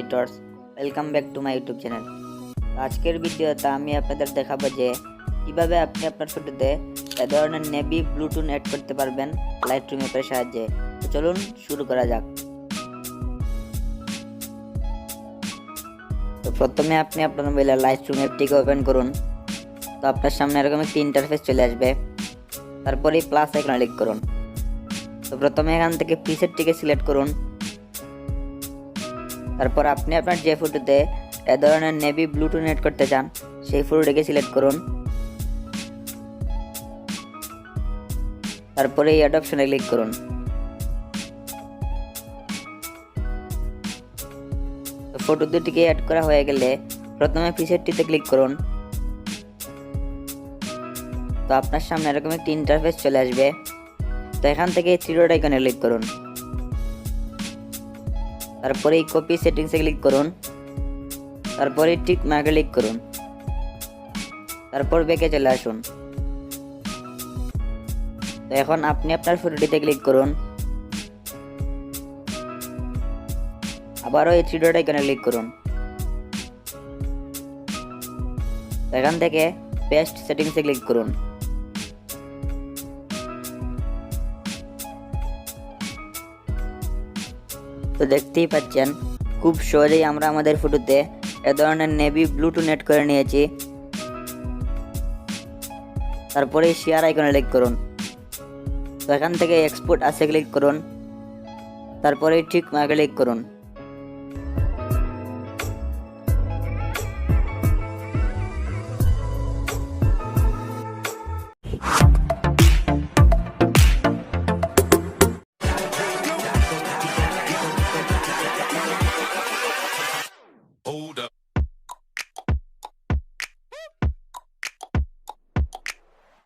Creators, welcome back to my YouTube channel. আজকের ভিডিওতে আমি আপনাদের দেখাবো যে কিভাবে আপনি আপনার ফটোতে এ ধরনের নেভি ব্লু টোন অ্যাড করতে পারবেন লাইটরুম অ্যাপের সাহায্যে। তো চলুন শুরু করা যাক। তো প্রথমে আপনি আপনার মোবাইলে লাইটরুম অ্যাপটিকে ওপেন করুন। তো আপনার সামনে এরকম একটি ইন্টারফেস চলে আসবে। তারপরে প্লাস আইকনে ক্লিক করুন। তো প্রথমে এখান থেকে প্রিসেটটিকে সিলেক্ট করুন। তারপর আপনি আপনার যে ফটোতে এ ধরনের নেভি ব্লু টোন অ্যাড করতে চান সেই ফটোটিকে সিলেক্ট করুন। তারপরে এই অ্যাড অপশনে ক্লিক করুন। তো ফটো দুটিকে অ্যাড করা হয়ে গেলে প্রথমে প্রিসেটটিতে ক্লিক করুন। তো আপনার সামনে এরকম একটি ইন্টারফেস চলে আসবে। তো এখান থেকে থ্রি ডট আইকনে ক্লিক করুন। তারপরে এই কপি সেটিংসে ক্লিক করুন। তারপরে টিক মার্কে ক্লিক করুন। তারপর ব্যাকে চলে আসুন। তো এখন আপনি আপনার ফটোটিতে ক্লিক করুন। আবারও এই থ্রি ডট আইকনে ক্লিক করুন। তো এখান থেকে পেস্ট সেটিংসে ক্লিক করুন। তো দেখতেই পাচ্ছেন খুব সহজেই আমরা আমাদের ফটোতে এ ধরনের নেভি ব্লু টোন অ্যাড করে নিয়েছি। তারপরে শেয়ার আইকনে ক্লিক করুন। তো এখান থেকে এক্সপোর্ট আসে ক্লিক করুন। তারপরে ঠিক মার্কে ক্লিক করুন।